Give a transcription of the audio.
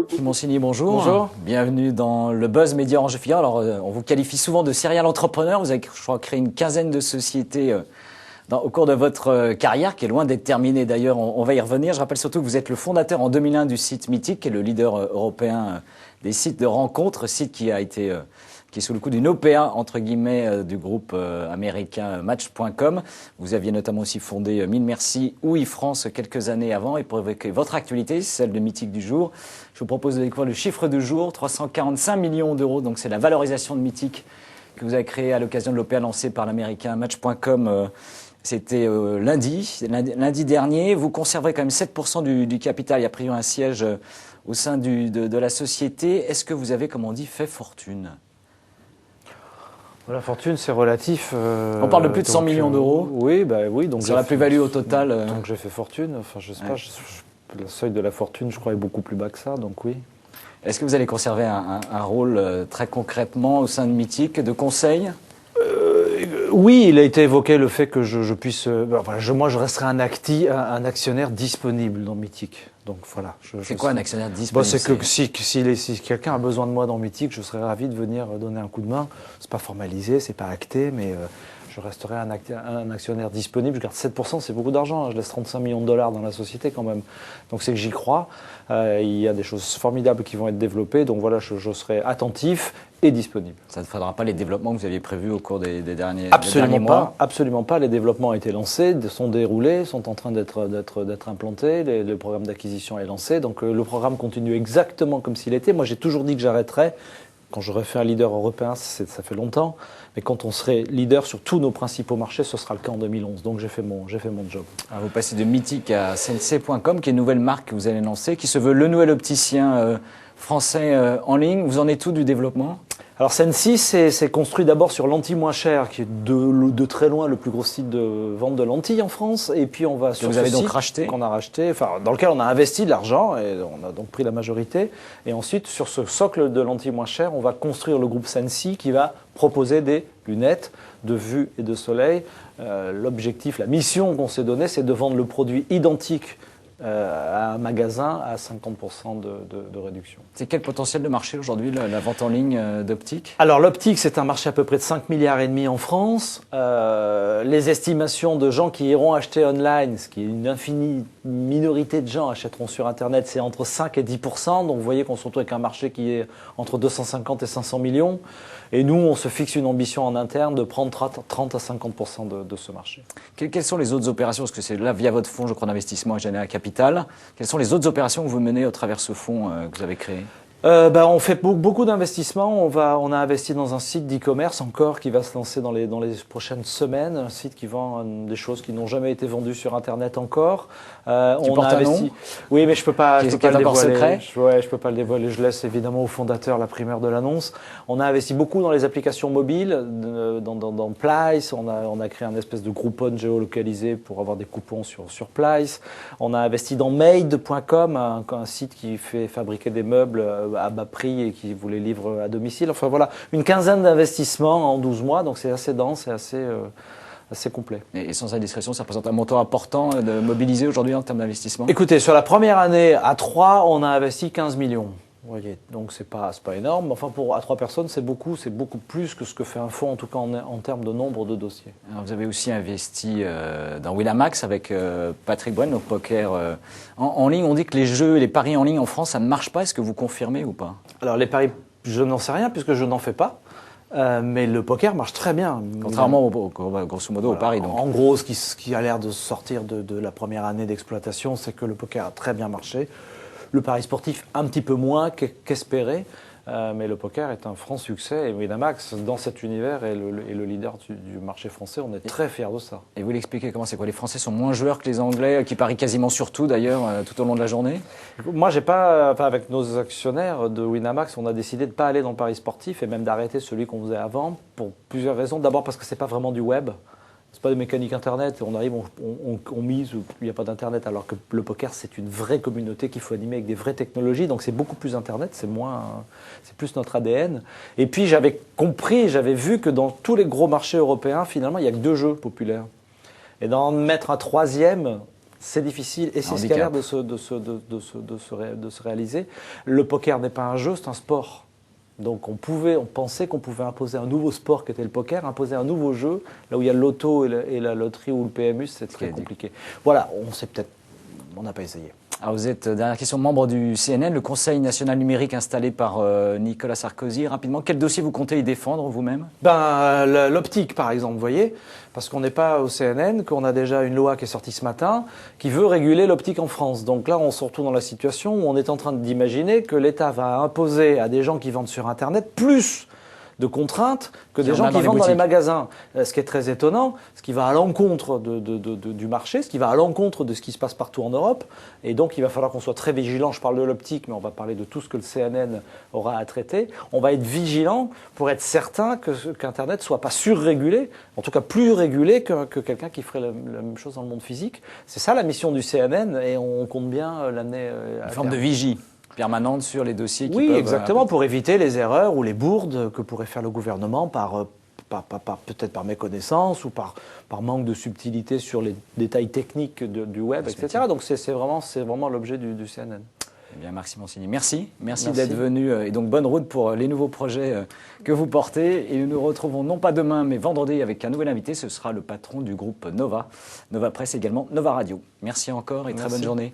Simoncini, bonjour. Bonjour. Bienvenue dans le Buzz Média Orange Filière. Alors, on vous qualifie souvent de serial entrepreneur. Vous avez, je crois, créé une quinzaine de sociétés au cours de votre carrière, qui est loin d'être terminée d'ailleurs. On va y revenir. Je rappelle surtout que vous êtes le fondateur en 2001 du site Mythique, qui est le leader européen des sites de rencontres, site qui a été qui est sous le coup d'une OPA, entre guillemets, du groupe américain Match.com. Vous aviez notamment aussi fondé Mille Merci ou e-France quelques années avant. Et pour évoquer votre actualité, celle de Mythique du jour, je vous propose de découvrir le chiffre du jour, 345 millions d'euros. Donc c'est la valorisation de Mythique que vous avez créée à l'occasion de l'OPA lancée par l'américain Match.com. C'était lundi dernier. Vous conserverez quand même 7% du capital. Il y a priori un siège au sein de la société. Est-ce que vous avez, comme on dit, fait fortune ? La fortune, c'est relatif. On parle de plus de 100 millions d'euros. Oui, oui. Donc sur la plus-value au total. Donc j'ai fait fortune. Enfin, je sais pas. Le seuil de la fortune, je crois, est beaucoup plus bas que ça. Donc oui. Est-ce que vous allez conserver un rôle très concrètement au sein de Mythique, de conseil ? Oui, il a été évoqué le fait que je puisse. Moi, je resterai un actionnaire disponible dans Mythique. Donc voilà. C'est quoi un actionnaire disponible ? C'est que si quelqu'un a besoin de moi dans Mythique, je serais ravi de venir donner un coup de main. C'est pas formalisé, c'est pas acté, mais je resterai un actionnaire disponible. Je garde 7%, c'est beaucoup d'argent. Je laisse 35 millions de dollars dans la société quand même. Donc c'est que j'y crois. Il y a des choses formidables qui vont être développées. Donc voilà, je serai attentif et disponible. Ça ne fera pas les développements que vous aviez prévus au cours des derniers mois ? Absolument pas. Les développements ont été lancés, sont déroulés, sont en train d'être implantés. Le programme d'acquisition est lancé. Donc le programme continue exactement comme s'il était. Moi, j'ai toujours dit que j'arrêterais. Quand j'aurais fait un leader européen, ça fait longtemps. Mais quand on serait leader sur tous nos principaux marchés, ce sera le cas en 2011. Donc j'ai fait mon job. Alors vous passez de Mythique à Sensei.com, qui est une nouvelle marque que vous allez lancer, qui se veut le nouvel opticien français en ligne. Vous en êtes où du développement ? Alors Sensei, c'est construit d'abord sur Lentilles Moins Chères, qui est de très loin le plus gros site de vente de lentilles en France. Et puis on va sur vous ce avez donc site racheté, qu'on a racheté, dans lequel on a investi de l'argent et on a donc pris la majorité. Et ensuite, sur ce socle de Lentilles Moins Chères, on va construire le groupe Sensei qui va proposer des lunettes de vue et de soleil. L'objectif, la mission qu'on s'est donnée, c'est de vendre le produit identique à un magasin à 50% de réduction. C'est quel potentiel de marché aujourd'hui, la vente en ligne d'optique ? Alors l'optique, c'est un marché à peu près de 5,5 milliards en France. Les estimations de gens qui iront acheter online, ce qui est une infinie minorité de gens achèteront sur Internet, c'est entre 5 et 10%. Donc vous voyez qu'on se retrouve avec un marché qui est entre 250 et 500 millions. Et nous, on se fixe une ambition en interne de prendre 30 à 50% de ce marché. Quelles sont les autres opérations ? Parce que c'est là, via votre fonds, je crois, d'investissement et Général Capital. Quelles sont les autres opérations que vous menez au travers de ce fonds que vous avez créé ? On fait beaucoup d'investissements. On a investi dans un site d'e-commerce encore qui va se lancer dans les prochaines semaines. Un site qui vend des choses qui n'ont jamais été vendues sur Internet encore. On a investi. Oui, mais je peux pas le dévoiler. Secret. Je peux pas le dévoiler. Je laisse évidemment au fondateur la primeur de l'annonce. On a investi beaucoup dans les applications mobiles, dans Plyce. On a créé un espèce de Groupon géolocalisé pour avoir des coupons sur Plyce. On a investi dans Made.com, un site qui fait fabriquer des meubles à bas prix et qui vous les livre à domicile. Enfin voilà, une quinzaine d'investissements en 12 mois, donc c'est assez dense et assez complet. Et sans indiscrétion, ça représente un montant important de mobiliser aujourd'hui en termes d'investissement ? Écoutez, sur la première année, à 3, on a investi 15 millions. Vous voyez, donc c'est pas énorme, mais enfin à 3 personnes, c'est beaucoup plus que ce que fait un fonds, en tout cas en termes de nombre de dossiers. Alors vous avez aussi investi dans Winamax avec Patrick Bruel, donc poker en ligne. On dit que les jeux et les paris en ligne en France, ça ne marche pas. Est-ce que vous confirmez ou pas ? Alors les paris, je n'en sais rien puisque je n'en fais pas. Mais le poker marche très bien. Contrairement grosso modo au pari. Donc. En gros, ce qui a l'air de sortir de la première année d'exploitation, c'est que le poker a très bien marché. Le pari sportif, un petit peu moins qu'espéré, mais le poker est un franc succès. Et Winamax, dans cet univers, est le leader du marché français. On est très fiers de ça. Et vous l'expliquez comment c'est quoi ? Les Français sont moins joueurs que les Anglais, qui parient quasiment sur tout d'ailleurs, tout au long de la journée ? Moi, avec nos actionnaires de Winamax, on a décidé de ne pas aller dans le pari sportif et même d'arrêter celui qu'on faisait avant pour plusieurs raisons. D'abord parce que ce n'est pas vraiment du web. C'est pas de mécanique Internet, on arrive, on mise, il n'y a pas d'Internet, alors que le poker, c'est une vraie communauté qu'il faut animer avec des vraies technologies, donc c'est beaucoup plus Internet, c'est plus notre ADN. Et puis j'avais vu que dans tous les gros marchés européens, finalement, il n'y a que 2 jeux populaires. Et d'en mettre un troisième, c'est difficile et c'est ce qui a l'air de se réaliser. Le poker n'est pas un jeu, c'est un sport. Donc on pensait qu'on pouvait imposer un nouveau sport qui était le poker, imposer un nouveau jeu, là où il y a le loto et la loterie ou le PMU, c'est très compliqué. Voilà, on n'a pas essayé. Alors vous êtes, dernière question, membre du CNN, le Conseil national numérique installé par Nicolas Sarkozy. Rapidement, quel dossier vous comptez y défendre vous-même? L'optique, par exemple, vous voyez, parce qu'on n'est pas au CNN, qu'on a déjà une loi qui est sortie ce matin, qui veut réguler l'optique en France. Donc là, on se retrouve dans la situation où on est en train d'imaginer que l'État va imposer à des gens qui vendent sur Internet plus de contraintes que des gens qui vendent dans les magasins. Ce qui est très étonnant, ce qui va à l'encontre du marché, ce qui va à l'encontre de ce qui se passe partout en Europe. Et donc, il va falloir qu'on soit très vigilant. Je parle de l'optique, mais on va parler de tout ce que le CNN aura à traiter. On va être vigilant pour être certain qu'Internet ne soit pas surrégulé, en tout cas plus régulé que quelqu'un qui ferait la même chose dans le monde physique. C'est ça la mission du CNN et on compte bien l'amener à une forme de vigie permanente sur les dossiers qui peuvent... Oui, exactement, pour éviter les erreurs ou les bourdes que pourrait faire le gouvernement peut-être par méconnaissance ou par manque de subtilité sur les détails techniques du web, etc. Donc c'est vraiment l'objet du CNN. Eh bien, Marc Simoncini, merci d'être venu et donc bonne route pour les nouveaux projets que vous portez. Et nous nous retrouvons non pas demain, mais vendredi avec un nouvel invité. Ce sera le patron du groupe Nova, Nova Presse également, Nova Radio. Merci encore et très bonne journée.